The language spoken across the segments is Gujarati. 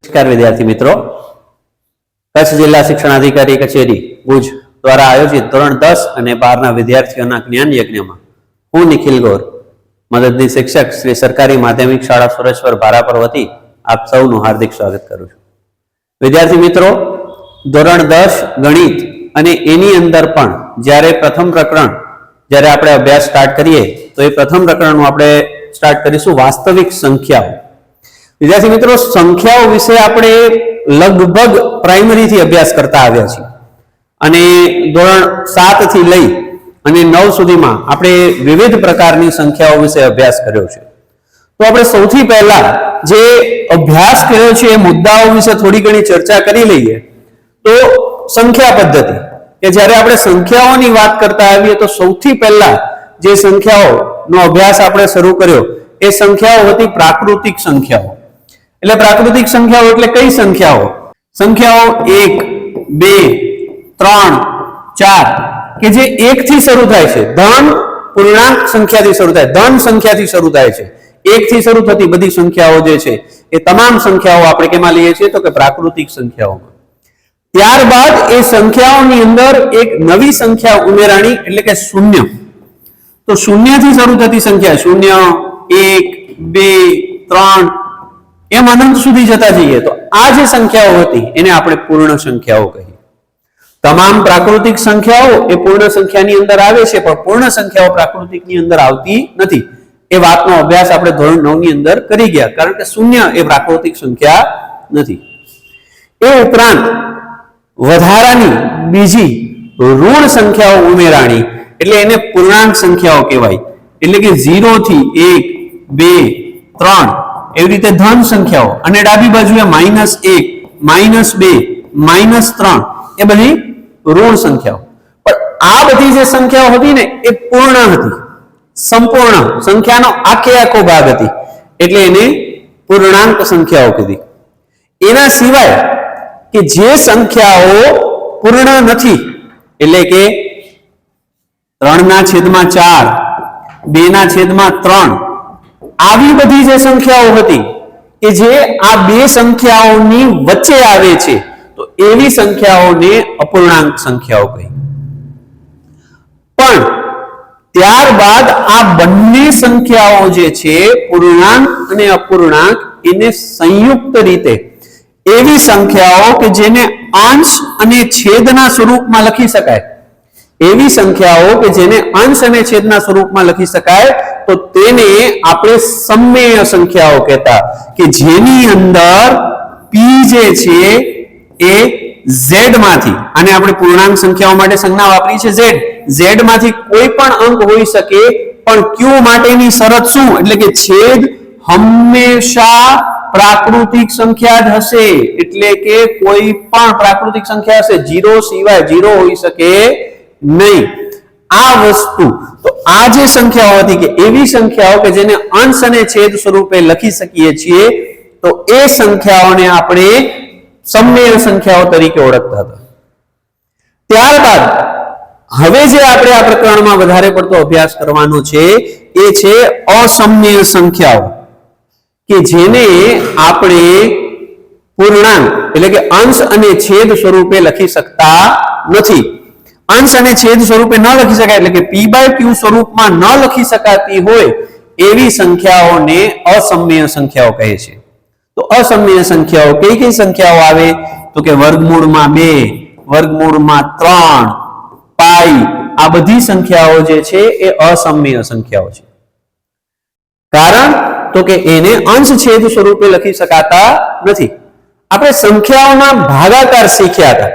નમસ્કાર વિદ્યાર્થી મિત્રો, કચ્છ જિલ્લા શિક્ષણાધિકારી કચેરી ભુજ દ્વારા આયોજિત ધોરણ 10 અને 12 ના વિદ્યાર્થીઓના જ્ઞાન યજ્ઞમાં હું નિખિલ ગોર, મદદની શિક્ષક શ્રી સરકારી માધ્યમિક શાળા સુરેશ્વર ભારાપર વતી આપ સૌનું હાર્દિક સ્વાગત કરું છું. વિદ્યાર્થી મિત્રો, ધોરણ 10 ગણિત અને એની અંદર પણ જ્યારે પ્રથમ પ્રકરણ જ્યારે આપણે અભ્યાસ સ્ટાર્ટ કરીએ તો એ પ્રથમ પ્રકરણનું આપણે સ્ટાર્ટ કરીશું વાસ્તવિક સંખ્યાઓ. વિદ્યાર્થી મિત્રો, સંખ્યાઓ વિશે આપણે લગભગ પ્રાઇમરી થી અભ્યાસ કરતા આવ્યા છીએ અને ધોરણ 7 થી લઈ અને 9 સુધીમાં આપણે વિવિધ પ્રકારની સંખ્યાઓ વિશે અભ્યાસ કર્યો છે. તો આપણે સૌથી પહેલા જે અભ્યાસ કર્યો છે એ મુદ્દાઓ વિશે થોડી ઘણી ચર્ચા કરી લઈએ. તો સંખ્યા પદ્ધતિ, કે જ્યારે આપણે સંખ્યાઓની વાત કરતા આવીએ તો સૌથી પહેલા જે સંખ્યાઓનો અભ્યાસ આપણે શરૂ કર્યો એ સંખ્યાઓ હતી પ્રાકૃતિક સંખ્યાઓ. એટલે પ્રાકૃતિક સંખ્યાઓ એટલે કઈ સંખ્યાઓ? સંખ્યાઓ 1, 2, 3, 4 કે જે 1 થી શરૂ થાય છે, ધન પૂર્ણાંક સંખ્યાથી શરૂ થાય, ધન સંખ્યાથી શરૂ થાય છે. 1 થી શરૂ થતી બધી સંખ્યાઓ જે છે એ તમામ સંખ્યાઓ આપણે કેમાં લઈએ છીએ તો કે પ્રાકૃતિક સંખ્યાઓમાં. ત્યારબાદ એ સંખ્યાઓની અંદર એક નવી સંખ્યા ઉમેરાણી એટલે કે શૂન્ય. તો શૂન્યથી શરૂ થતી સંખ્યા 0, 1, 2, 3 એમ અનંત સુધી જતા જઈએ તો આ જે સંખ્યાઓ હતી એને આપણે પૂર્ણ સંખ્યાઓ કહીએ. તમામ પ્રાકૃતિક સંખ્યાઓ એ પૂર્ણ સંખ્યાની અંદર આવે છે, પણ પૂર્ણ સંખ્યાઓ પ્રાકૃતિકની અંદર આવતી નથી. એ વાતનો અભ્યાસ આપણે ધોરણ 9 ની અંદર કરી ગયા, કારણ કે શૂન્ય એ પ્રાકૃતિક સંખ્યા નથી. એ ઉપરાંત વધારાની બીજી ઋણ સંખ્યાઓ ઉમેરાણી એટલે એને પૂર્ણાંક સંખ્યાઓ કહેવાય. એટલે કે 0 થી 1, 2, 3 એવી રીતે ધન સંખ્યાઓ, અને ડાબી બાજુએ -1, -2, -3 એ બધી ઋણ સંખ્યાઓ. પણ આ બધી જે સંખ્યાઓ હતી ને એ પૂર્ણ હતી, સંપૂર્ણ સંખ્યાનો આખે આખો ભાગ હતી, એટલે એને પૂર્ણાંક સંખ્યાઓ કીધી. એના સિવાય કે જે સંખ્યાઓ પૂર્ણ નથી એટલે કે 3/4, 2/3 આવી બધી જે સંખ્યાઓ હતી કે જે આ બે સંખ્યાઓની વચ્ચે આવે છે તો એવી સંખ્યાઓને અપૂર્ણાંક સંખ્યાઓ કહી. પણ ત્યારબાદ આ બંને સંખ્યાઓ જે છે પૂર્ણાંક અને અપૂર્ણાંક એને સંયુક્ત રીતે એવી સંખ્યાઓ કે જેને અંશ અને છેદના સ્વરૂપમાં લખી શકાય, એવી સંખ્યાઓ કે જેને અંશ અને છેદના સ્વરૂપમાં લખી શકાય તો તેને આપણે સમમેય સંખ્યાઓ કહેતા, કે જેની અંદર p જે છે એ z માંથી, આને આપણે પૂર્ણાંક સંખ્યાઓ માટે સંજ્ઞા વાપરી છે z માંથી કોઈ પણ અંક હોઈ શકે, પણ q માટેની શરત શું? એટલે કે છેદ હંમેશા પ્રાકૃતિક સંખ્યા જ હશે. એટલે કે કોઈ પણ પ્રાકૃતિક સંખ્યા હશે, 0 સિવાય 0 હોઈ શકે નહીં. આ વસ્તુ, તો આ જે સંખ્યાઓ હતી કે એવી સંખ્યાઓ કે જેને અંશ અને છેદ સ્વરૂપે લખી શકીએ છીએ તો એ સંખ્યાઓને આપણે સમમેય સંખ્યાઓ તરીકે ઓળખતા હતા. ત્યારબાદ હવે જે આપણે આ પ્રકરણમાં વધારે પડતો અભ્યાસ કરવાનો છે એ છે અસમમેય સંખ્યાઓ, કે જેને આપણે પૂર્ણાંક એટલે કે અંશ અને છેદ સ્વરૂપે લખી શકતા નથી. અંશ અને છેદ સ્વરૂપે ન લખી શકાય એટલે કે p/q સ્વરૂપમાં ન લખી શકાતી હોય એવી સંખ્યાઓને અસમમેય સંખ્યાઓ કહે છે. તો અસમમેય સંખ્યાઓ કઈ કઈ સંખ્યાઓ આવે તો કે વર્ગમૂળમાં 2, વર્ગમૂળમાં 3, પાઈ, આ બધી સંખ્યાઓ જે છે એ અસમમેય સંખ્યાઓ છે. કારણ તો કે એને અંશ છેદ સ્વરૂપે લખી શકાતા નથી. આપણે સંખ્યાઓના ભાગાકાર શીખ્યા હતા.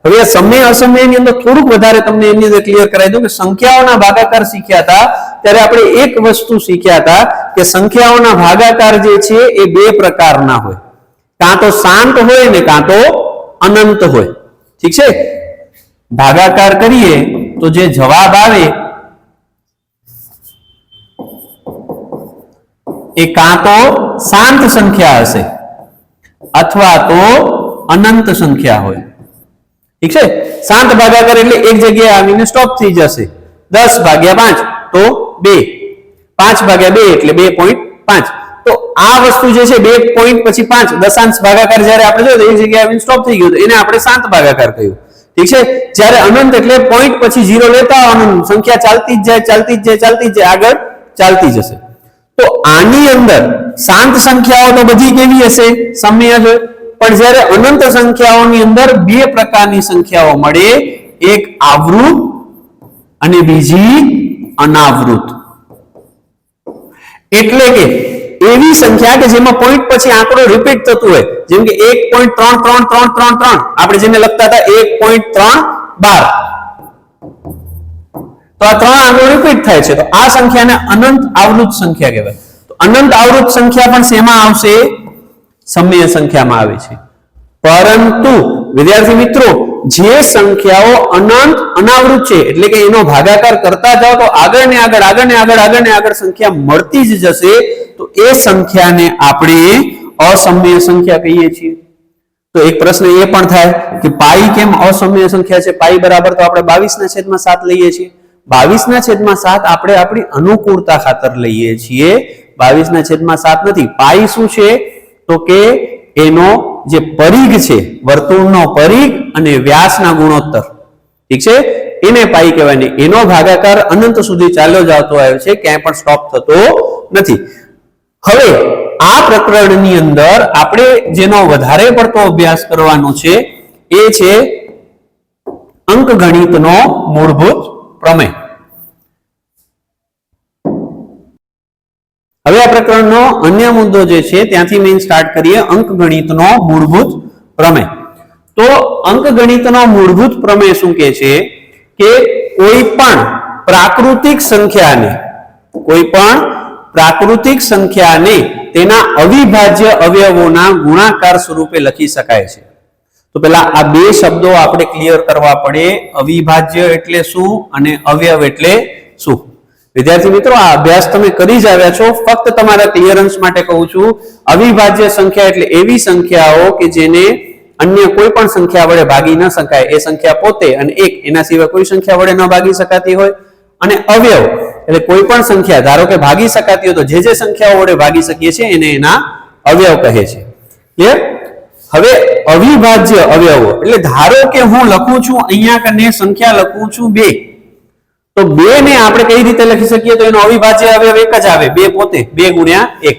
હવે સમય અસમયની અંદર થોડુંક વધારે તમને એની અંદર ક્લિયર કરાવી દઉં કે સંખ્યાઓના ભાગાકાર શીખ્યા હતા ત્યારે આપણે એક વસ્તુ શીખ્યા હતા કે સંખ્યાઓના ભાગાકાર જે છે એ બે પ્રકારના હોય, કાં તો શાંત હોય ને કાં તો અનંત હોય. ઠીક છે? ભાગાકાર કરીએ તો જે જવાબ આવે એ કાં તો શાંત સંખ્યા હશે અથવા તો અનંત સંખ્યા હોય. ઠીક છે? શાંત ભાગાકાર એટલે એક જગ્યાએ આવીને સ્ટોપ થઈ જશે. 10/5 તો 2, 5/2 એટલે 2.5. તો તો આ વસ્તુ જે છે 2 પોઈન્ટ પછી 5 દશાંશ ભાગાકાર જ્યારે આપણે જોયો એ જગ્યાએ આવીને સ્ટોપ થઈ ગયો એને આપણે શાંત ભાગાકાર કહ્યું, ઠીક છે। જ્યારે અનંત એટલે પોઈન્ટ પછી 0 લેતા આવવાનું, સંખ્યા ચાલતી જ જાય આગળ ચાલતી જશે। તો આની અંદર શાંત સંખ્યાઓ તો બધી કેવી હશે? સમય જ હોય, પણ જ્યારે અનંત સંખ્યાઓની અંદર બે પ્રકારની સંખ્યાઓ મળે, એક આવૃત અને બીજી અનાવૃત। એટલે કે એવી સંખ્યા કે જેમાં પોઈન્ટ પછી આંકડો રિપીટ થતું હોય, જેમ કે 1.33333 આપણે જેને લખતા હતા 1.312, તો આ ત્રણ આંકડો રિપીટ થાય છે, તો આ સંખ્યાને અનંત આવૃત સંખ્યા કહેવાય। તો અનંત આવૃત સંખ્યા પણ શેમાં આવશે? સમય સંખ્યામાં આવે છે। પરંતુ વિદ્યાર્થી મિત્રો, જે સંખ્યાઓ અનંત અનાવૃત છે એટલે કે એનો ભાગાકાર કરતા જાઓ તો આગળ ને આગળ સંખ્યા મળતી જ જશે, તો એ સંખ્યાને આપણે અસમય સંખ્યા કહીએ છીએ। તો એક પ્રશ્ન એ પણ થાય કે પાઈ કેમ અસમય સંખ્યા છે? પાઈ બરાબર તો આપણે 22/7 લઈએ છીએ। 22/7 આપણે આપણી અનુકૂળતા ખાતર લઈએ છીએ, 22/7 નથી। પાઈ શું છે? તો કે એનો જે પરિઘ છે, વર્તુળનો પરિઘ અને વ્યાસના ગુણોત્તર, ઠીક છે, એને પાઈ કહેવાય ને એનો ભાગાકાર અનંત સુધી ચાલ્યો જતો આવે છે, ક્યાંય પણ સ્ટોપ થતો નથી। હવે આ પ્રકરણની અંદર આપણે જેનો વધારે પડતો અભ્યાસ કરવાનો છે એ છે અંકગણિતનો મૂળભૂત પ્રમેય। હવે આ પ્રકરણનો અન્ય મુદ્દો જે છે ત્યાંથી મેં સ્ટાર્ટ કરીએ, અંકગણિતનો મૂળભૂત પ્રમેય। તો અંકગણિતનો મૂળભૂત પ્રમેય શું કહે છે કે કોઈ પણ પ્રાકૃતિક સંખ્યાને તેના અવિભાજ્ય અવયવોના ગુણાકાર સ્વરૂપે લખી શકાય છે। તો પહેલા આ બે શબ્દો આપણે ક્લિયર કરવા પડે, અવિભાજ્ય એટલે શું અને અવયવ એટલે શું? વિદ્યાર્થી મિત્રો, આ અભ્યાસ તમે કરી જ આવ્યા છો, ફક્ત તમારા ક્લિયરન્સ માટે કહું છું। અવિભાજ્ય સંખ્યા એટલે એવી સંખ્યાઓ કે જેને અન્ય કોઈ પણ સંખ્યા વડે ભાગી ન શકાય, એ સંખ્યા પોતે અને એક, એના સિવાય કોઈ સંખ્યા વડે ન ભાગી શકાતી હોય। અને અવયવ એટલે કોઈ પણ સંખ્યા ધારો કે ભાગી શકાતી હોય તો જે સંખ્યાઓ વડે ભાગી શકીએ છીએ એને એના અવયવ કહે છે, ક્લિયર? હવે અવિભાજ્ય અવયવો એટલે ધારો કે હું લખું છું અહીંયા કને સંખ્યા લખું છું 2, તો 2 ને આપણે કઈ રીતે લખી શકીએ? તો એનો અવિભાજ્ય અવયવ એક જ આવે, 2 પોતે, 2 ગુણ્યા 1।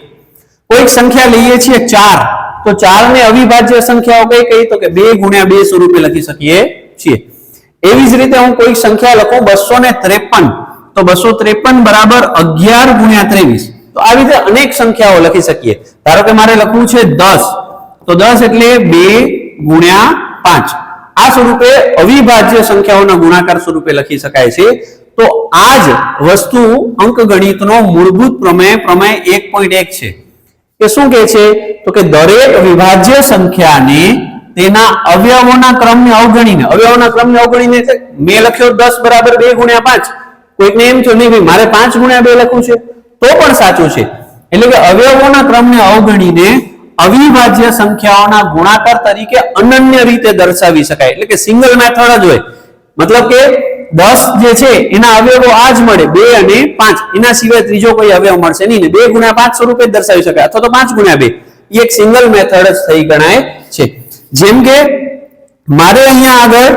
કોઈક સંખ્યા લઈએ છીએ 4, તો 4 ને અવિભાજ્ય સંખ્યાઓ કઈ કઈ? તો કે 2 ગુણ્યા 2 સ્વરૂપે લખી શકીએ છીએ। એવી જ રીતે હું કોઈક સંખ્યા લખું 253, તો 253 બરાબર 11 ગુણ્યા 23, તો આવી રીતે અનેક સંખ્યાઓ લખી શકીએ। ધારો કે મારે લખવું છે 10, તો 10 એટલે 2 ગુણ્યા 5, આ સ્વરૂપે અવિભાજ્ય સંખ્યાઓના ગુણાકાર સ્વરૂપે લખી શકાય છે। તો આ જ વસ્તુ અંકગણિતનો મૂળભૂત પ્રમેય 1.1 છે। કે શું કહે છે? તો કે દરેક વિભાજ્ય સંખ્યાને તેના અવયવોના ક્રમને અવગણીને, મેં લખ્યો 10 બરાબર 2 ગુણ્યા 5, કોઈકને એમ થયું નહીં ભાઈ મારે 5 ગુણ્યા 2 લખવું છે, તો પણ સાચું છે। એટલે કે અવયવોના ક્રમને અવગણીને અવિભાજ્ય સંખ્યાઓના ગુણાકાર તરીકે અનન્ય રીતે દર્શાવી શકાય, એટલે કે સિંગલ મેથડ જ હોય। મતલબ કે 10 જે છે એના અવયવો આ જ મળે, 2 અને 5, એના સિવાય ત્રીજો કોઈ અવયવ મળશે નહીં, ને 2 ગુણ્યા 5 સ્વરૂપે જ દર્શાવી શકાય, અથવા તો 5 ગુણ્યા 2, એ એક સિંગલ મેથડ જ થઈ ગણાય છે। જેમ કે મારે અહીંયા આગળ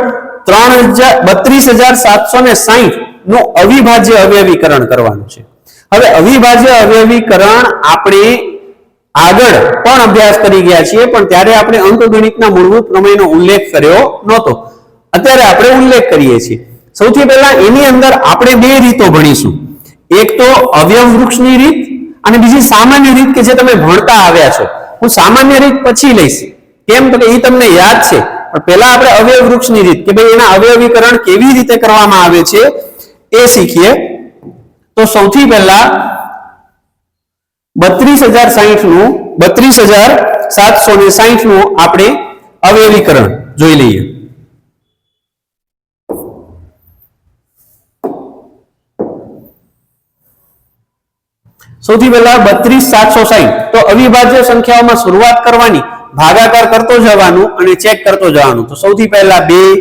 32,760 નું અવિભાજ્ય અવયવીકરણ કરવાનું છે। હવે અવિભાજ્ય અવયવીકરણ આપણે આગળ પણ અભ્યાસ કરી ગયા છીએ, પણ ત્યારે આપણે અંકગણિતના મૂળભૂત પ્રમેયનો ઉલ્લેખ કર્યો નહોતો, અત્યારે આપણે ઉલ્લેખ કરીએ છીએ। સૌથી પહેલા એની અંદર આપણે બે રીતો ભણીશું, એક તો અવયવ વૃક્ષની રીત અને બીજી સામાન્ય રીત કે જે તમે ભણતા આવ્યા છો। હું સામાન્ય રીત પછી લઈશ, કેમ તો કે એ તમને યાદ છે, પણ પહેલા આપણે અવયવ વૃક્ષની રીત કે ભાઈ એના અવયવીકરણ કેવી રીતે કરવામાં આવે છે એ શીખીએ। તો સૌથી પહેલા 32,760 નું આપણે અવયવીકરણ જોઈ લઈએ। સૌથી પહેલા 32,760, તો અવિભાજ્ય સંખ્યાઓમાં શરૂઆત કરવાની, ભાગાકાર કરતો જવાનું અને ચેક કરતો જવાનું। તો સૌથી પહેલા 2,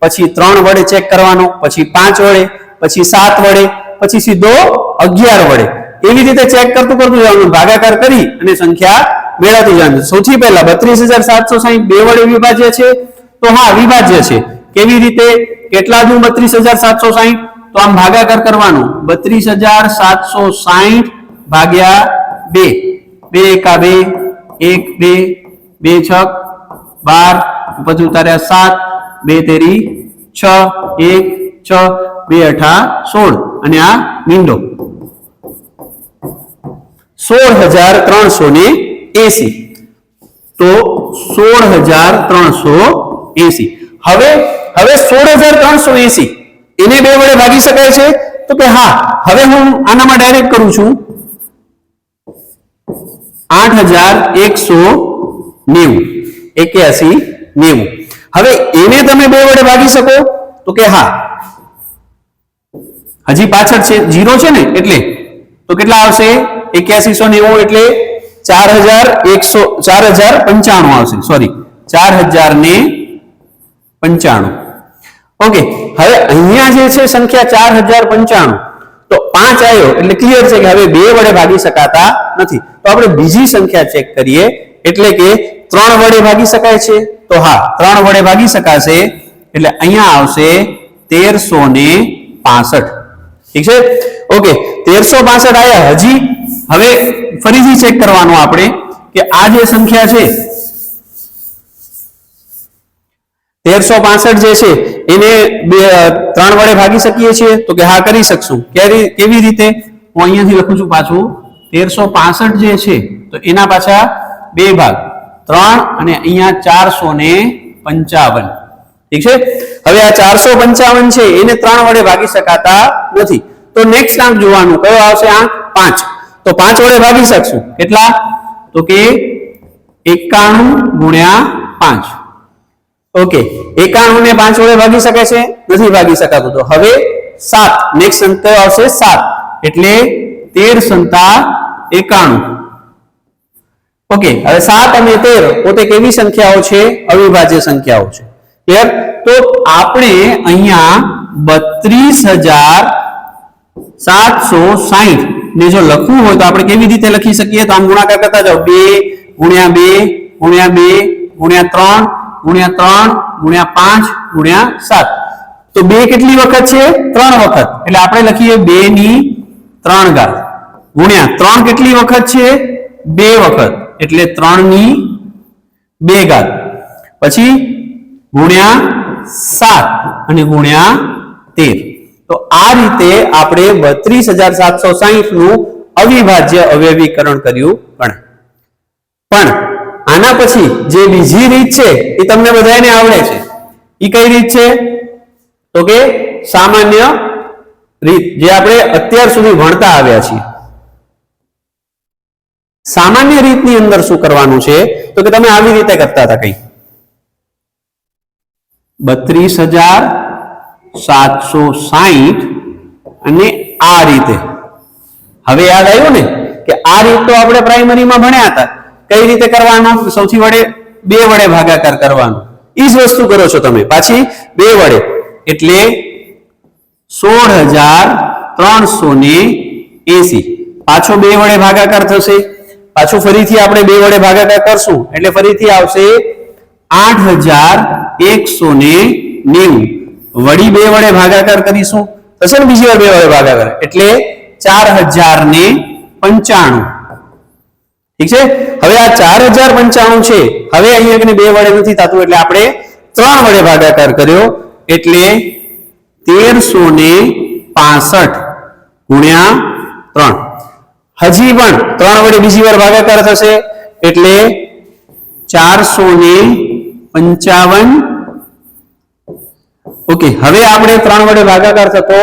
પછી 3 વડે ચેક કરવાનો, પછી 5 વડે, પછી 7 વડે, પછી સીધો 11 વડે, એવી રીતે ચેક કરતું જવાનું, ભાગાકાર કરી અને સંખ્યા મેળવતી જવાની. સૌથી પહેલા 32,760 બે વડે વિભાજ્ય છે, તો હા વિભાજ્ય છે. કેવી રીતે? કેટલા દુ 32,760? તો આમ ભાગાકાર કરવાનો, 32,760 ભાગ્યા 2, 2 એકા 2, 1 2, 2 છક 12, પછી ઉતાર્યા 7, 2 તેરી 6, 1 6, 2 અઠા 16, અને આ મીંડો 16,380. તો 16,380. હવે 16,380 એને બે વડે ભાગી શકાય છે? તો કે હા. હવે હું આનામાં ડાયરેક્ટ કરું છું, 8,190, 81 90. હવે એને તમે બે વડે ભાગી શકો? તો કે હા. હજી પાછળ છે 0 છે ને, એટલે તો કેટલા આવશે? 8190 એટલે 4,095 આવશે. સોરી, 4,095. ઓકે. હવે અહીંયા જે છે સંખ્યા 4,095, તો 5 આવ્યો એટલે ક્લિયર છે કે હવે બે વડે ભાગી શકાતા નથી. તો આપણે બીજી સંખ્યા ચેક કરીએ, એટલે કે 3 વડે ભાગી શકાય છે? તો હા, 3 વડે ભાગી શકાશે. એટલે અહીંયા આવશે 1365. ઠીક છે? ઓકે, 1365 આયા. હજી હવે ફરીથી ચેક કરવાનું આપણે કે આ જે સંખ્યા છે 1365 જે છે એને 3 વડે ભાગી શકીએ છીએ? તો કે હા, કરી શકશું. કેવી રીતે? હું અહીંયાથી લખું છું પાછું, 1365 જે છે તો એના પાછા બે ભાગ, 3 અને અહીંયા 455. ઠીક છે? હવે આ 455 છે એને 3 વડે ભાગી શકાતા નથી. તો નેક્સ્ટ આંક જોવાનું, કયો આવશે આંક? 5. તો 5 વડે ભાગી શકશું. કેટલા? તો કે 91 ગુણ્યા 5. ઓકે, 91 ને 5 વડે ભાગી શકાય છે? નથી ભાગી શકાતું. તો હવે 7, નેક્સ્ટ અંક કયો આવશે? 7. એટલે 13 × 91. ઓકે, હવે 7 અને 13 પોતે કેવી સંખ્યાઓ છે? અવિભાજ્ય સંખ્યાઓ છે. ક્લિયર? તો આપણે અહીંયા 32,760 ને જો લખવું હોય તો આપણે કેવી રીતે લખી શકીએ? તો આમ ગુણાકાર કરતા જાઓ, 2 ગુણ્યા 2 ગુણ્યા 2 ગુણ્યા 3 ગુણ્યા 3 ગુણ્યા 5 ગુણ્યા 7. તો 2 કેટલી વખત છે? 3 વખત. એટલે આપણે લખીએ 2 ની 3 ઘાત ગુણ્યા 3 કેટલી વખત છે? 2 વખત. એટલે 3 ની 2 ઘાત. પછી ગુણ્યા 7 અને ગુણ્યા 13. તો આ રીતે આપણે 32,760 નું અવિભાજ્ય અવયવીકરણ કર્યું ગણાય. પણ આના પછી જે બીજી રીત છે એ તમને બધાને આવડે છે. એ કઈ રીત છે? તો કે સામાન્ય રીત, જે આપણે અત્યાર સુધી ભણતા આવ્યા છીએ. સામાન્ય રીતની અંદર શું કરવાનું છે? તો કે તમે આવી રીતે કરતા હતા, કઈ 32,760 અને આ રીતે. હવે યાદ આવ્યું ને કે આ રીત તો આપણે પ્રાઇમરીમાં ભણ્યા હતા. કઈ રીતે કરવાનું? સૌથી વડે 2 વડે ભાગાકાર કરવાનો. ઈ જ વસ્તુ કરો છો તમે પાછી 2 વડે. એટલે 16,380. પાછો 2 વડે ભાગાકાર થશે. પાછું ફરીથી આપણે 2 વડે ભાગાકાર કરશું એટલે ફરીથી આવશે 8,190. વળી 2 વડે ભાગાકાર કરીશું, થશે ને બીજી વાર 2 વડે ભાગાકાર, એટલે 4,095. ઠીક છે? હવે આ 4,095 છે. હવે અહીંયા કને 2 વડે નથી થતું એટલે આપણે 3 વડે ભાગાકાર કર્યો, એટલે 1365 ગુણ્યા 3. હજી પણ 3 વડે બીજી વાર ભાગાકાર થશે એટલે 455. ઓકે, હવે આપણે 3 વડે ભાગાકાર થતો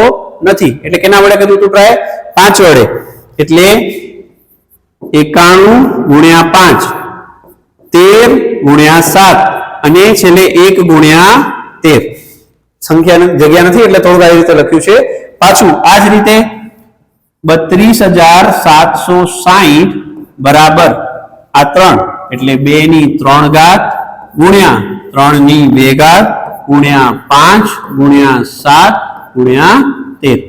નથી એટલે કેના વડે કર્યું હતું? ટ્રાય 5 વડે. એટલે 91 ગુણ્યા 5, 13 ગુણ્યા 7 અને છેલ્લે 1 ગુણ્યા 13. સંખ્યાની જગ્યા નથી એટલે થોડું આવી રીતે લખ્યું છે. પાછું આ જ રીતે 32,760 બરાબર આ 3 એટલે 2 ની 3 ઘાત ગુણ્યા 3 ની 2 ઘાત ગુણ્યા 5 ગુણ્યા 7 ગુણ્યા 13.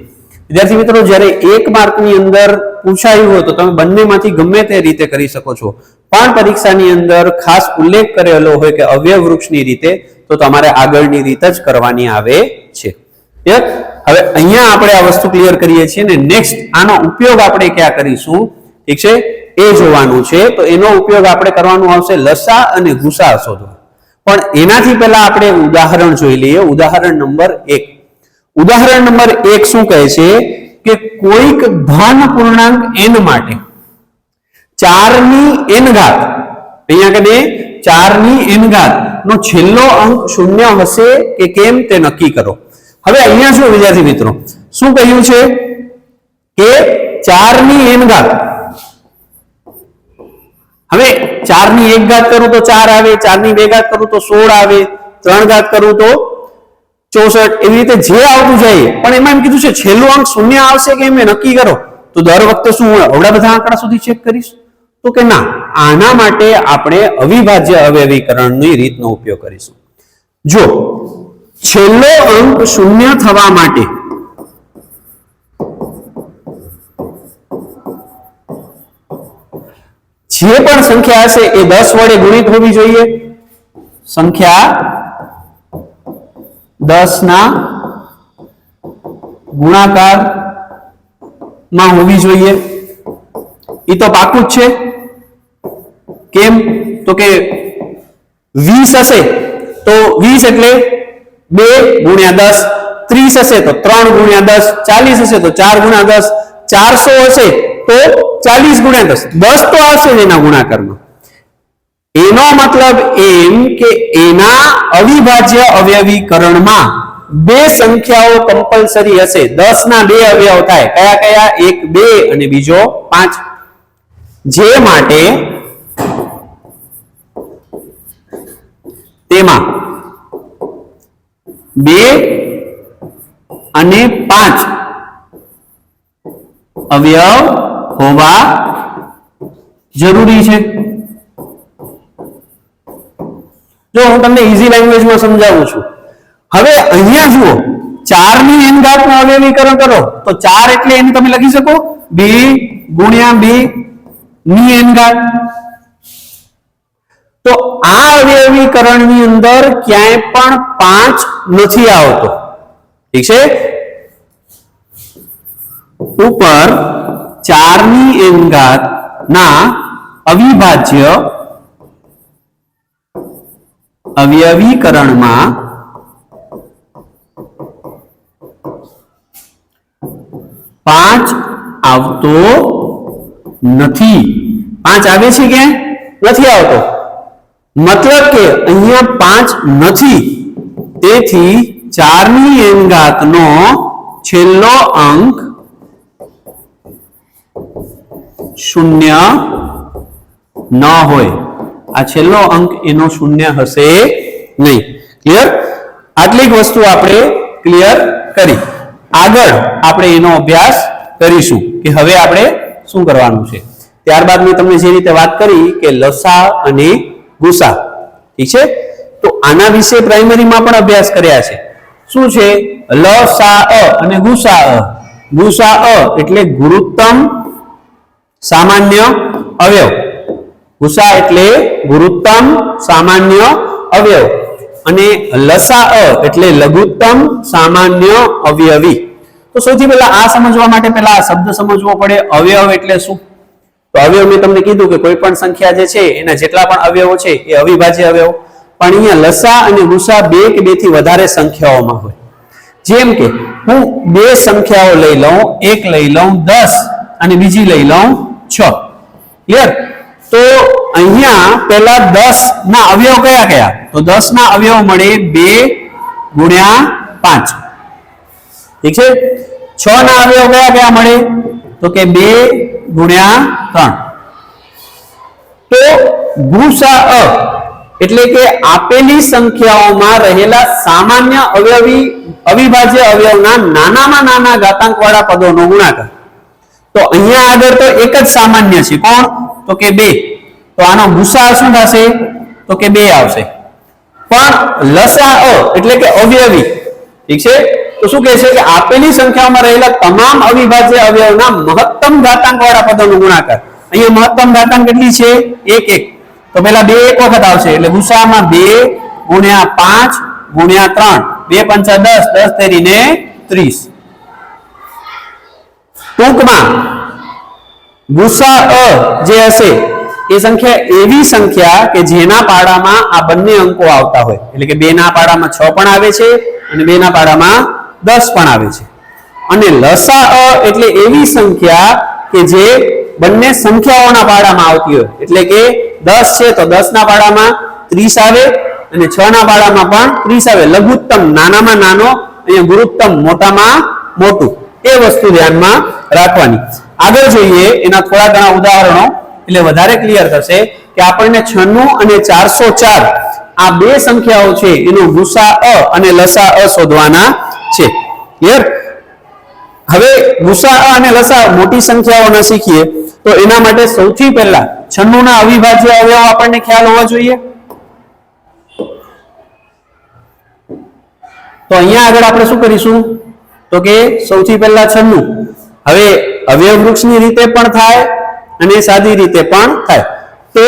વિદ્યાર્થી મિત્રો, જ્યારે 1 માર્કની અંદર પૂછાયું હોય તો તમે બંનેમાંથી ગમે તે રીતે કરી શકો છો, પણ પરીક્ષાની અંદર ખાસ ઉલ્લેખ કરેલો હોય કે અવયવ વૃક્ષની રીતે, તો તમારે આગળની રીત જ કરવાની આવે છે. ક્લિયર? હવે અહીંયા આપણે આ વસ્તુ ક્લિયર કરીએ છીએ ને નેક્સ્ટ આનો ઉપયોગ આપણે ક્યાં કરીશું, ઠીક છે, એ જોવાનું છે. તો એનો ઉપયોગ આપણે કરવાનું આવશે લસા અને ગુસા શોધવા. પણ એનાથી પહેલા આપણે ઉદાહરણ જોઈ લઈએ. ઉદાહરણ નંબર 1. ઉદાહરણ નંબર 1 શું કહે છે કે કોઈક ધન પૂર્ણાંક n માટે 4 ની n ઘાત, અહીંયા કને 4 ની n ઘાત નો છેલ્લો અંક શૂન્ય હશે કે કેમ તે નક્કી કરો. હવે અહીંયા શું વિદ્યાર્થી મિત્રો, શું કહ્યું છે કે 4 ની n ઘાત, હવે 4 ની 1 ઘાત કરું તો 4 આવે, 4 ની 2 ઘાત કરું તો 16 આવે, 3 ઘાત કરું તો 64, એવી રીતે જે આવતું જાય. પણ એમાં એમ કીધું છે છેલ્લો અંક શૂન્ય આવશે કે એમ નક્કી કરો. તો દર વખતે શું હું આવડા બધા આંકડા સુધી ચેક કરીશ? તો કે ના, આના માટે આપણે અવિભાજ્ય અવયવીકરણની રીતનો ઉપયોગ કરીશું. જો છેલ્લો અંક શૂન્ય થવા માટે જે પણ સંખ્યા હશે એ 10 વડે ગુણિત હોવી જોઈએ. સંખ્યા 10 ના ગુણાકાર માં હોવી જોઈએ. એ તો પાકું જ છે. કેમ? તો કે 20 હશે તો 20 એટલે 2 ગુણ્યા 10, 30 હશે તો 3 ગુણ્યા 10, 40 હશે તો 4 ગુણ્યા 10, 400 હશે તો 40 ગુણ્યા 10, 10 તો આવશે જ એના ગુણાકારમાં. એનો મતલબ એમ કે એના અવિભાજ્ય અવયવીકરણમાં બે સંખ્યાઓ કમ્પલસરી હશે. 10 ના 2 અવયવ થાય. કયા કયા? એક 2 અને બીજો 5. જે માટે તેમાં 2 અને 5 અવયવ હોવા જરૂરી છે. જો હું તમને ઈઝી લેંગ્વેજમાં સમજાવું છું. હવે અહીંયા જુઓ, 4 ની n ઘાત નું અવયવીકરણ કરો તો 4 એટલે એને તમે લખી શકો 2 ગુણ્યા 2 ની n ઘાત. તો આ અવયવીકરણની અંદર ક્યાંય પણ 5 નથી આવતો. ઠીક છે? ઉપર 4 ની n ઘાત ના અવિભાજ્ય અવયવીકરણમાં 5 આવતો નથી. 5 આવે છે કે નથી આવતો? મતલબ કે અહીંયા 5 નથી. તેથી 4 ની n ઘાત નો છેલ્લો અંક શૂન્ય ન હોય. આ છેલ્લો અંક એનો શૂન્ય હશે નહીં. ક્લિયર? આટલી વસ્તુ આપણે ક્લિયર કરી. આગળ આપણે એનો અભ્યાસ કરીશું કે હવે આપણે શું કરવાનું છે. ત્યારબાદ મેં તમને જે રીતે વાત કરી કે લસા અને ગુસા, ઠીક છે, તો આના વિશે પ્રાઇમરીમાં પણ અભ્યાસ કર્યા છે. શું છે? લસા અને ગુસા. ગુસા એટલે ગુરુત્તમ સામાન્ય અવયવ. ગુસા એટલે ગુરુત્તમ સામાન્ય અવયવ અને લસા એટલે લઘુત્તમ સામાન્ય અવયવી. તો સૌથી પહેલા આ સમજવા માટે પહેલા આ શબ્દ સમજવો પડે. અવયવ એટલે શું? તો અવયવ મેં તમને કીધું કે કોઈ પણ સંખ્યા જે છે એના જેટલા પણ અવયવો છે એ અવિભાજ્ય અવયવ. પણ અહીંયા લસા અને ગુસા 2 કે 2 થી વધારે સંખ્યાઓમાં હોય. જેમ કે હું 2 સંખ્યાઓ લઈ લઉં, એક લઈ લઉં 10 અને બીજી લઈ લઉં 6. ક્લિયર? તો અહીંયા પહેલા 10 ના અવયવ કયા કયા? તો 10 ના અવયવ મળે 2 ગુણ્યા 5. ઠીક છે? 6 ના અવયવ કયા કયા મળે? તો કે 2 ગુણ્યા 3. તો ગુસા એટલે કે આપેલી સંખ્યાઓમાં રહેલા સામાન્ય અવિભાજ્ય અવયવના નાનામાં નાના ઘાતાંક વાળા પદોનો ગુણાકાર. તો અહીંયા આગળ તો એક જ સામાન્ય છે. કોણ? તો કે 2. તો આનો ગુસા શું થશે? તો કે 2 આવશે. પણ લસા એટલે કે અવયવી, ઠીક છે, તો શું કહે છે કે આપેલી સંખ્યાઓમાં રહેલા તમામ અવિભાજ્ય અવયવના મહત્તમ ઘાતાંક વાળા પદોનો ગુણાકાર. અહીંયા મહત્તમ ઘાતાંક કેટલી છે? 1 1. તો પેલા 2 એક વખત આવશે એટલે ગુસાઅમાં 2 ગુણ્યા 5 ગુણ્યા 3 2 5 10 10 તેરી ને 30. ટૂંકમાં ગુસાઅ જે હશે એ સંખ્યા એવી સંખ્યા કે જેના પાડામાં આ બંને અંકો આવતા હોય, એટલે કે 2 ના પાડામાં 6 પણ આવે છે અને 2 ના પાડામાં 10 પણ આવે છે. અને લસાઅ એટલે એવી સંખ્યા કે જે બંને સંખ્યાઓના પાડામાં આવતી હોય, એટલે કે 10 છે તો 10 ના પાડામાં 30 આવે અને 6 ના પાડામાં પણ 30 આવે. લઘુત્તમ નાનામાં નાનો, અહીંયા ગુરુત્તમ મોટામાં મોટું. એ વસ્તુ ધ્યાનમાં રાખવાની. આગળ જોઈએ એના થોડા ઘણા ઉદાહરણો એટલે વધારે ક્લિયર થશે કે આપણને 96 અને 404 આ બે સંખ્યાઓ છે એનો ગુસાઅ અને લસાઅ શોધવાના છે. ક્લિયર? હવે ગુસાઅ અને લસાઅ મોટી સંખ્યાઓના શીખીએ તો એના માટે સૌથી પહેલા 96 ના અવિભાજ્ય અવયવ આપણને ખ્યાલ હોવો જોઈએ. તો અહીંયા આગળ આપણે શું કરીશું તો કે સૌથી પહેલા 96. હવે અવયવ વૃક્ષની રીતે પણ થાય અને સાદી રીતે પણ થાય. તો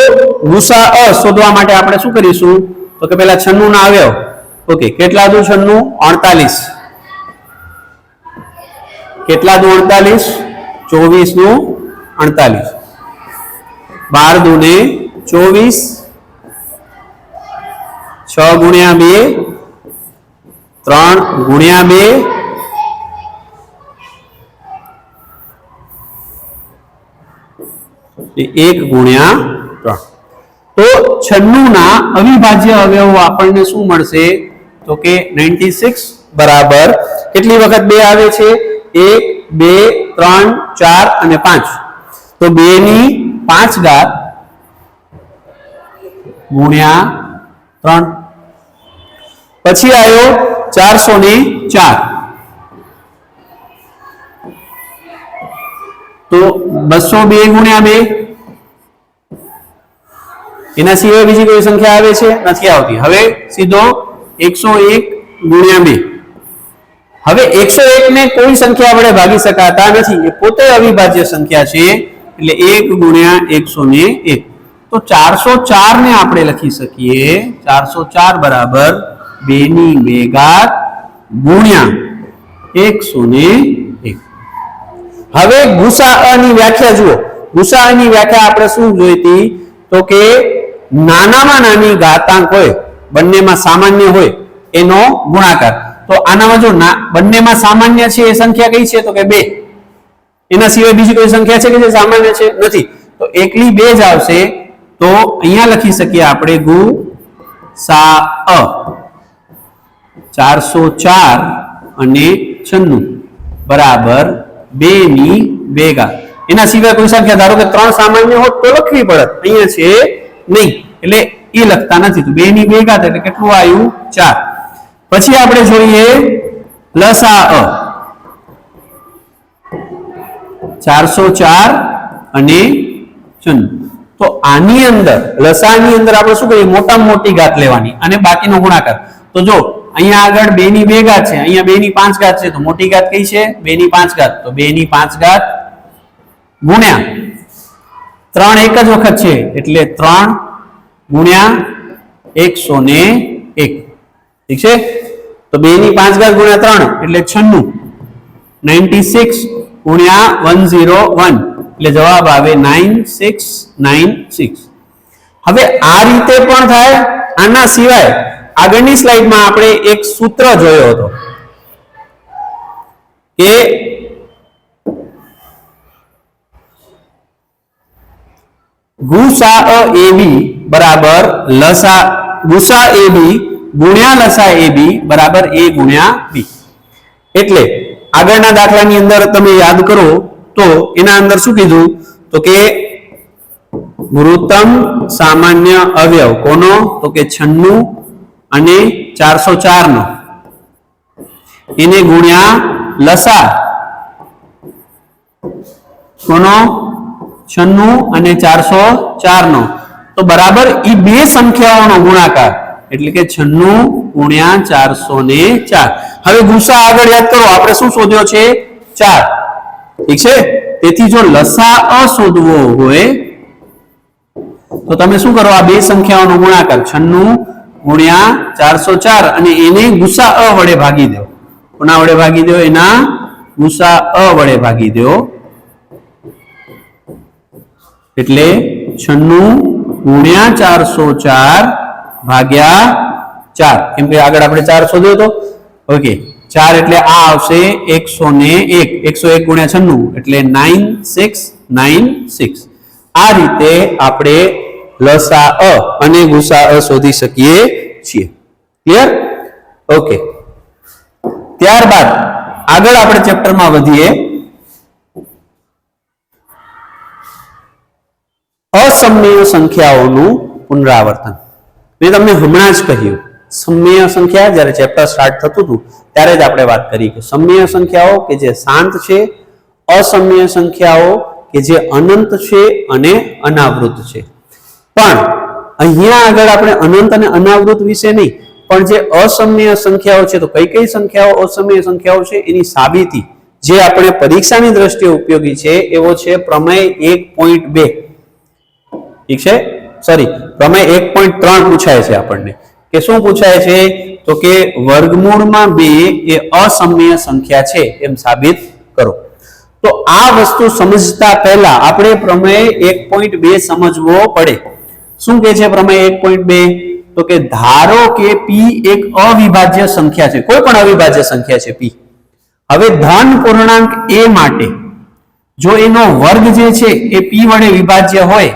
ગુસાઅ શોધવા માટે આપણે શું કરીશું તો કે પહેલા 96 ના અવયવ. ઓકે, કેટલા દુ 96? 48. કેટલા દુ 48? 24 નું 48. 12 દુ ને 24. 6 ગુણ્યા 2 3 ગુણ્યા 2 1 ગુણ્યા 3. તો 96 ના અવિભાજ્ય અવયવો આપણને શું મળશે તો કે 96 બરાબર કેટલી વખત 2 આવે છે? 1 2 3 4 અને 5. તો 2 ની 5 ઘાત ગુણ્યા 3. પછી આવ્યો 404. તો 202 ગુણ્યા 2. એના સિવાય બીજી કોઈ સંખ્યા આવે છે? નથી આવતી. હવે સીધો 101 ગુણ્યા 2. હવે 101 ને કોઈ સંખ્યા વડે ભાગી શકાતા નથી, એ પોતે અવિભાજ્ય સંખ્યા છે એટલે 1 ગુણ્યા 101. તો 404 ને આપણે લખી શકીએ 404 બરાબર 2 ની 2 ઘાત ગુણ્યા 101. હવે ગુસાઅ ની વ્યાખ્યા જુઓ. ગુસાઅ ની વ્યાખ્યા આપણે શું જોઈતી તો કે નાનામાં નાની ઘાતાંક હોય, બંનેમાં સામાન્ય હોય એનો ગુણાકાર. તો આનામાં જો બંનેમાં સામાન્ય છે એ સંખ્યા કઈ છે તો કે 2. એના સિવાય બીજી કોઈ સંખ્યા છે કે જે સામાન્ય છે? નથી. તો એકલી 2 જ આવશે. તો અહીંયા લખી શકીએ આપણે ગુસાઅ 404 અને 96 બરાબર 2 ની 2 ઘાત. એના સિવાય કોઈ સંખ્યા ધારો કે 3 સામાન્ય હોત તો લખવી પડત, અહીંયા છે નહીં એટલે એ લખતા નથી. તો 2 ની 2 ઘાત એટલે કેટલું આવ્યું? 4. પછી આપણે જોઈએ લસાઅ 404 અને 96. તો આની અંદર લસાઅની અંદર આપણે શું કરીએ? મોટામાં મોટી ઘાત લેવાની અને બાકીનો ગુણાકાર. તો જો અહીંયા આગળ 2 ની 2 ઘાત છે, અહીંયા 2 ની 5 ઘાત છે, તો મોટી ઘાત કઈ છે? 2 ની 5 ઘાત. તો 2 ની 5 ઘાત ગુણ્યા 3 એક જ વખત છે એટલે 3 ગુણ્યા 101. ઠીક છે? તો 2 ની 5 ઘાત ગુણ્યા 3 એટલે 96. 96 ગુણ્યા 101 એટલે જવાબ આવે 9696. હવે આ રીતે પણ થાય. આના સિવાય આગળની સ્લાઇડમાં આપણે એક સૂત્ર જોયો હતો કે ગુસાઅ AB બરાબર ગુસા AB ગુણ્યા લસા AB બરાબર A ગુણ્યા B. એટલે આગળના દાખલાની અંદર તમે યાદ કરો તો એના અંદર શું કીધું તો કે ગુરુત્તમ સામાન્ય અવયવ કોનો તો કે 96 અને 404 નો એને ગુણ્યા લસા કોનો 96 અને 404 નો તો બરાબર એ બે સંખ્યાઓનો ગુણાકાર એટલે કે 96 ગુણ્યા 404. હવે ગુસા આગળ યાદ કરો, આપણે શું શોધ્યો છે? 4. ઠીક છે, તેથી જો લસાઅ શોધવો હોય તો તમે શું કરો? આ બે સંખ્યાઓનો ગુણાકાર 96 ગુણ્યા 404 અને એને ગુસાઅ વડે ભાગી દો. કોના વડે ભાગી દો? એના ગુસાઅ વડે ભાગી દો. એટલે 96 ગુણ્યા 404 ભાગ્યા 4, કેમ કે આગળ આપણે 4 શોધ્યો હતો. ઓકે, 4 એટલે આ આવશે 101. 101 ગુણ્યા 96 એટલે 9696. આ રીતે આપણે લસાઅ અને ગુસાઅ શોધી શકીએ છીએ. ક્લિયર? ઓકે, ત્યારબાદ આગળ આપણે ચેપ્ટરમાં વધીએ. અસમય સંખ્યાઓનું પુનરાવર્તન. મેં તમને હમણાં જ કહ્યું, સમય સંખ્યા જ્યારે ચેપ્ટર સ્ટાર્ટ થતું હતું ત્યારે જ આપણે વાત કરી કે સમય સંખ્યાઓ કે જે શાંત છે, અસમય સંખ્યાઓ કે જે અનંત છે અને અનાવૃત છે. પણ અહીંયા આગળ આપણે અનંત અને અનાવૃત વિશે નહીં, પણ જે અસમય સંખ્યાઓ છે, તો કઈ કઈ સંખ્યાઓ અસમય સંખ્યાઓ છે એની સાબિતી જે આપણે પરીક્ષાની દ્રષ્ટિએ ઉપયોગી છે એવો છે પ્રમેય 1.2. ઠીક છે, સોરી, પ્રમેય 1.3 પૂછાય છે આપણને. કે શું પૂછાય છે? તો કે વર્ગમૂળમાં 2 એ અસમય સંખ્યા છે એમ સાબિત કરો. તો આ વસ્તુ સમજતા પહેલા આપણે પ્રમેય 1.2 સમજવો પડે. શું કહે છે પ્રમેય 1.2? તો કે ધારો કે p એક અવિભાજ્ય સંખ્યા છે, કોઈ પણ અવિભાજ્ય સંખ્યા છે p. હવે ધન પૂર્ણાંક a માટે જો એનો વર્ગ જે છે એ p વડે વિભાજ્ય હોય,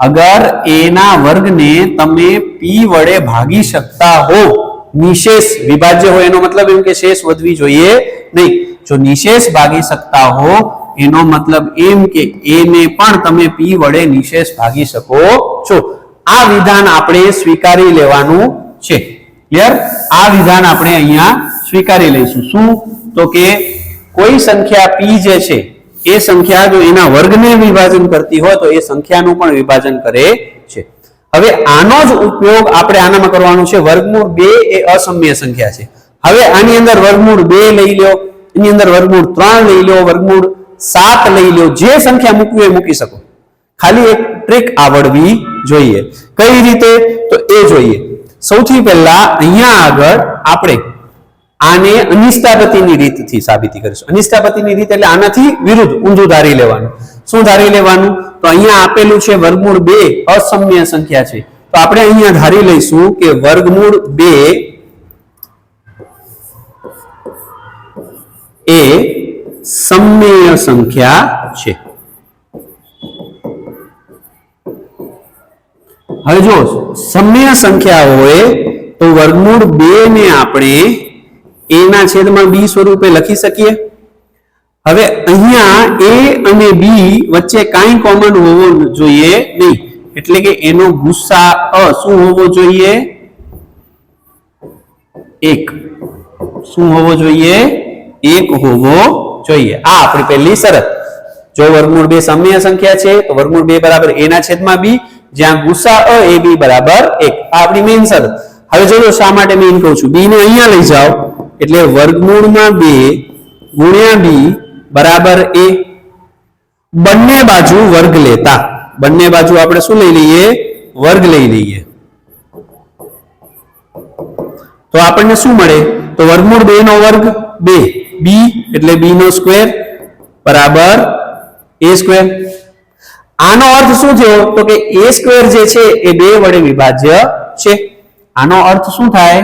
અગર a ના વર્ગને તમે p વડે ભાગી શકતા હો, નિશેષ વિભાજ્ય હોય એનો મતલબ એમ કે શેષ વધવી જોઈએ નહીં. જો નિશેષ ભાગી શકતા હો એનો મતલબ એમ કે a ને પણ તમે p વડે નિશેષ ભાગી શકો છો. આ વિધાન આપણે સ્વીકારી લેવાનું છે. ક્લિયર? આ વિધાન આપણે અહીંયા સ્વીકારી લઈશું. શું? તો કે કોઈ સંખ્યા p જે છે એ સંખ્યા જો એના વર્ગને વિભાજન કરતી હોય તો એ સંખ્યાનું પણ વિભાજન કરે છે. હવે આનો જ ઉપયોગ આપણે આનામાં કરવાનો છે. વર્ગમૂળ 2 એ અસમય સંખ્યા છે. હવે આની અંદર વર્ગમૂળ 2 લઈ લો, એની અંદર વર્ગમૂળ 3 લઈ લો, વર્ગમૂળ 7 લઈ લો, જે સંખ્યા મૂકવી એ મૂકી શકો. ખાલી એક ટ્રીક આવડવી જોઈએ. કઈ રીતે? તો એ જોઈએ. સૌથી પહેલા અહીંયા આગળ આપણે આને અનિષ્ટાપતિની રીતથી સાબિતી કરીશું. અનિષ્ટાપતિની રીત એટલે આનાથી વિરુદ્ધ ઊંધું ધારી લેવાનું. શું ધારી લેવાનું? તો અહીંયા આપેલું છે વર્ગમૂળ 2 અસમય સંખ્યા છે, તો આપણે અહીંયા ધારી લઈશું કે વર્ગમૂળ 2 એ સમય સંખ્યા છે. હવે જો સમય સંખ્યા હોય તો વર્ગમૂળ 2 ને આપણે a ના છેદમાં b સ્વરૂપે લખી શકીએ. હવે અહીંયા a અને b વચ્ચે કાંઈ કોમન હોવો જોઈએ નહીં, એટલે કે એનો ગુસાઅ શું હોવો જોઈએ? 1. શું હોવો જોઈએ? 1 હોવો જોઈએ. આ આપણી પહેલી શરત. જો વર્ગમૂળ 2 સમય સંખ્યા છે તો વર્ગમૂળ 2 બરાબર a ના છેદમાં b, જ્યાં ગુસાઅ ab બરાબર 1. આ આપણી મેઇન શરત. હવે જોજો શા માટે મેઇન કહું છું. b ને અહીંયા લઈ જાઓ એટલે વર્ગમૂળમાં 2 ગુણ્યા b બરાબર a. બંને બાજુ વર્ગ લેતા, બંને બાજુ આપણે શું લઈ લઈએ? વર્ગ લઈ લઈએ. તો આપણને શું મળે? તો વર્ગમૂળ 2 નો વર્ગ 2, b એટલે b નો સ્ક્વેર બરાબર a સ્ક્વેર. આનો અર્થ શું થયો? તો કે a સ્ક્વેર જે છે એ 2 વડે વિભાજ્ય છે. આનો અર્થ શું થાય?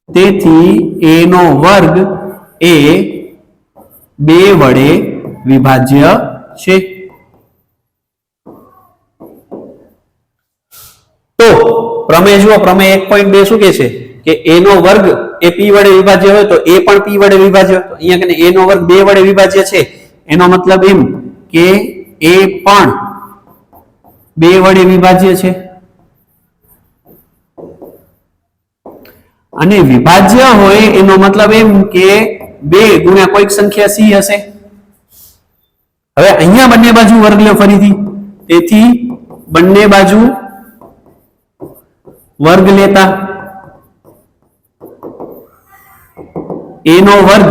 તેથી a નો વર્ગ એ 2 વડે વિભાજ્ય છે. તો પ્રમેય જુઓ, પ્રમેય 1.2 શું કહે છે કે a નો વર્ગ એ p વડે વિભાજ્ય હોય તો a પણ p વડે વિભાજ્ય. તો અહીંયા કને a નો વર્ગ 2 વડે વિભાજ્ય છે, એનો મતલબ એમ કે a પણ 2 વડે વિભાજ્ય છે. અને વિભાજ્ય હોય એનો મતલબ એમ કે 2 ગુણ્યા કોઈક સંખ્યા c હશે. હવે અહીંયા બંને બાજુ વર્ગ લો ફરીથી, તેથી બંને બાજુ વર્ગ લેતા a નો વર્ગ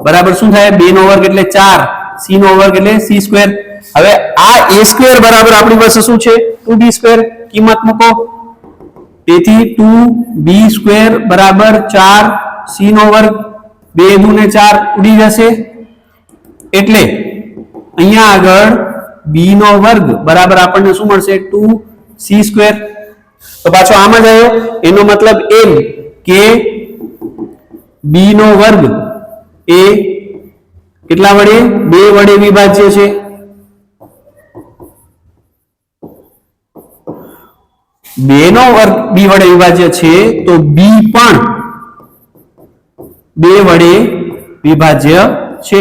બરાબર શું થાય 2 નો વર્ગ એટલે 4 c નો વર્ગ એટલે c સ્ક્વેર હવે આ a સ્ક્વેર બરાબર આપણી પાસે શું છે 2b સ્ક્વેર કિંમત મૂકો તેથી 2b સ્ક્વેર બરાબર 4 c નો વર્ગ 2 દુ ને 4 ઉડી જશે એટલે અહીંયા આગળ b નો વર્ગ બરાબર આપણને શું મળશે 2c સ્ક્વેર તો પાછો આમ જ આવ્યો એનો મતલબ એમ કે b નો વર્ગ એ કેટલા વડે 2 વડે વિભાજ્ય છે બે નો વર્ગ b વડે વિભાજ્ય છે તો b પણ 2 વડે વિભાજ્ય છે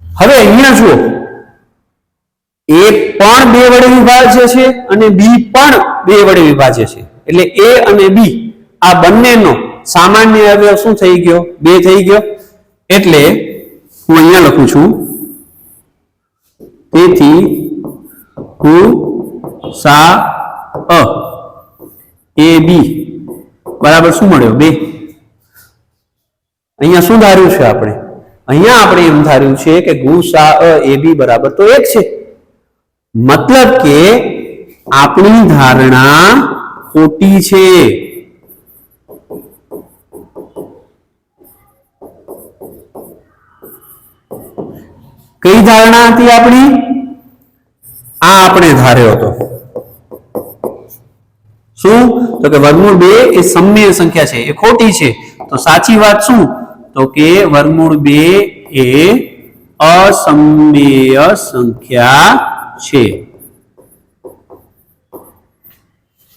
હવે અહીંયા જુઓ a પણ 2 વડે વિભાજ્ય છે અને b પણ 2 વડે વિભાજ્ય છે એટલે a અને b આ બંનેનો સામાન્ય અવયવ શું થઈ ગયો 2 થઈ ગયો એટલે હું અહીંયા લખું છું તેથી ગુસા અ ab બરાબર શું મળ્યો 2 અહીંયા શું ધાર્યું છે આપણે અહીંયા આપણે એમ ધાર્યું છે કે ગુસા અ ab બરાબર તો 1 છે મતલબ કે આપણી ધારણા ખોટી છે કઈ ધારણા હતી આપણી આ આપણે ધાર્યો હતો શું તો કે વર્ગમૂળ 2 એ સમમ્ય સંખ્યા છે એ ખોટી છે તો સાચી વાત શું તો કે વર્ગમૂળ 2 એ અસમમ્ય સંખ્યા છે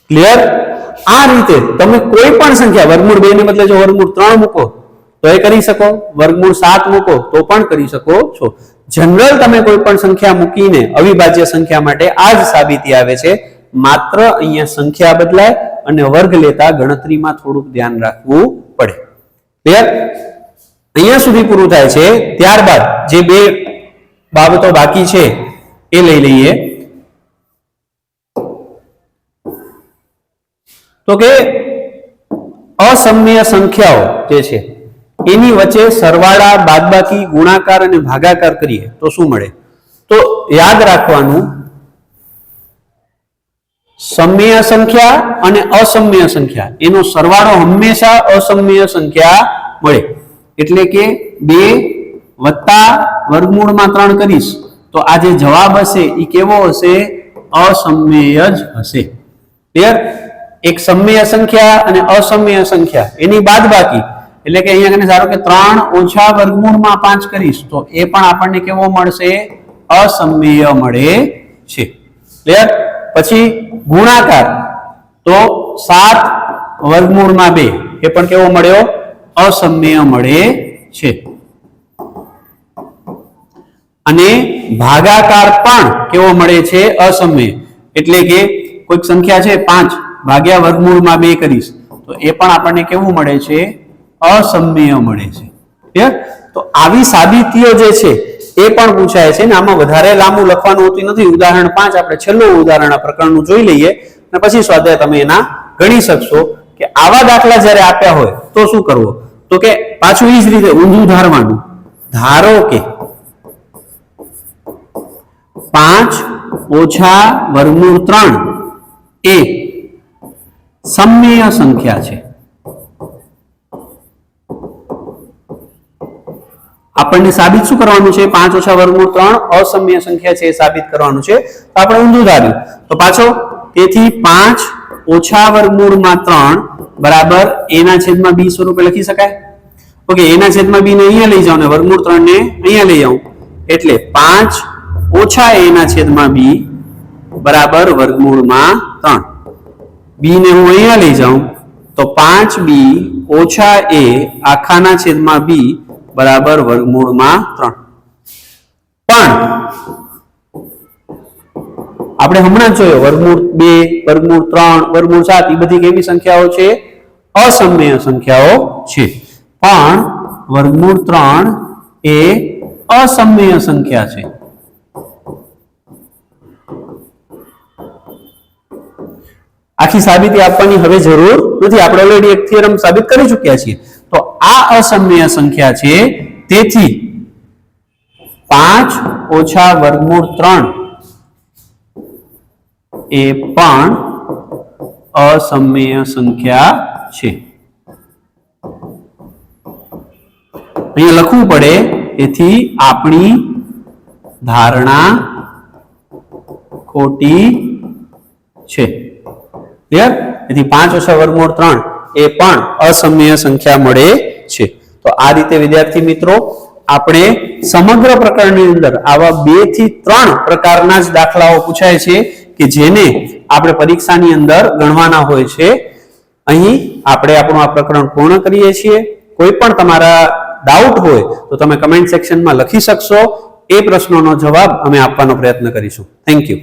ક્લિયર આ રીતે તમે કોઈ પણ સંખ્યા વર્ગમૂળ 2 ને બદલે જો વર્ગમૂળ 3 મૂકો તો એ કરી શકો વર્ગમૂળ 7 મૂકો તો પણ કરી શકો છો જનરલ તમે કોઈ પણ સંખ્યા મૂકીને અવિભાજ્ય સંખ્યા માટે આ જ સાબિતી આવે છે માત્ર અહીંયા સંખ્યા બદલાય અને વર્ગ લેતા ગણતરીમાં થોડુંક ધ્યાન રાખવું પડે ક્લિયર અહીંયા સુધી પૂરું થાય છે ત્યારબાદ જે બે બાબતો બાકી છે એ લઈ લઈએ તો કે અસમમ્ય સંખ્યાઓ જે છે એની વચ્ચે સરવાળા બાદબાકી ગુણાકાર અને ભાગાકાર કરીએ તો શું મળે તો યાદ રાખવાનું સમમ્ય સંખ્યા અને અસમમ્ય સંખ્યા એનો સરવાળો હંમેશા અસમમ્ય સંખ્યા મળે એટલે કે 2 વત્તા વર્ગમૂળમાં 3 કરીશ તો આ જે જવાબ હશે એ કેવો હશે અસમમ્ય જ હશે ક્લિયર એક સમમ્ય સંખ્યા અને અસમમ્ય સંખ્યા એની બાદબાકી એટલે કે અહીંયા ધારો કે 3 ઓછા વર્ગમૂળમાં 5 કરીશ તો એ પણ આપણને કેવો મળશે અસમમ્ય મળે છે ક્લિયર પછી ગુણાકાર તો 7 વર્ગમૂળમાં 2 એ પણ કેવો મળ્યો અસમમ્ય મળે છે અને ભાગાકાર પણ કેવો મળે છે અસમમ્ય એટલે કે કોઈક સંખ્યા છે 5 ભાગ્યા વર્ગમૂળમાં 2 કરીશ તો એ પણ આપણને કેવું મળે છે અસમમ્ય મળે છે ક્લિયર તો આવી સાબિતીઓ જે છે એ પણ પૂછાય છે ને આમાં વધારે લાંબુ લખવાનું હોતું નથી ઉદાહરણ 5 આપણે છેલ્લું ઉદાહરણ આ પ્રકરણનું જોઈ લઈએ અને પછી સ્વાધ્યાય તમે એના ગણી શકશો કે આવા દાખલા જ્યારે આપ્યા હોય તો શું કરવું તો કે પાછું એ જ રીતે ઊંધું ધારવાનું ધારો કે 5 ઓછા વર્ગમૂળ 3 એ સમમ્ય સંખ્યા છે આપણને સાબિત શું કરવાનું છે 5 ઓછા વર્ગમૂળ 3 અસમમ્ય સંખ્યા છે એ સાબિત કરવાનું છે તો આપણે ઊંધું ધાર્યું તો પાછો તેથી 5 ઓછા વર્ગમૂળમાં 3 બરાબર a ના છેદમાં b સ્વરૂપે લખી શકાય ઓકે a ના છેદમાં b ને અહીંયા લઈ જાઓ ને વર્ગમૂળ 3 ને અહીંયા લઈ આવું એટલે 5 ઓછા a ના છેદમાં b બરાબર વર્ગમૂળમાં 3 b ને હું અહીંયા લઈ જાઉં તો 5b ઓછા a આખાના છેદમાં b બરાબર વર્ગમૂળમાં 3 પણ આપણે હમણાં જોયો વર્ગમૂળ 2 વર્ગમૂળ 3 વર્ગમૂળ 7 એ બધી કેવી સંખ્યાઓ છે અસમમ્ય સંખ્યાઓ છે પણ વર્ગમૂળ 3 એ અસમમ્ય સંખ્યા છે આખી સાબિતી આપવાની હવે જરૂર નથી, આપણે ઓલરેડી એક થિયરમ સાબિત કરી ચૂક્યા છીએ. તો આ અસમમીય સંખ્યા છે, તેથી 5 ઓછા વર્ગમૂળ 3 એ પણ અસમમીય સંખ્યા છે. અહીંયા લખવું પડે, તેથી આપણી ધારણા ખોટી છે. ક્લિયર? તેથી 5 ઓછા વર્ગમૂળ 3 એ પણ અસમમીય સંખ્યા મળે છે. તો આ રીતે વિદ્યાર્થી મિત્રો આપણે સમગ્ર પ્રકરણની અંદર આવા 2 થી 3 પ્રકારના જ દાખલાઓ પૂછાય છે કે જેને આપણે પરીક્ષાની અંદર ગણવાના હોય છે. અહીં આપણે આપણું આ પ્રકરણ પૂર્ણ કરીએ છીએ. કોઈ પણ તમારા ડાઉટ હોય તો તમે કમેન્ટ સેક્શનમાં લખી શકશો. એ પ્રશ્નોનો જવાબ અમે આપવાનો પ્રયત્ન કરીશું. Thank you.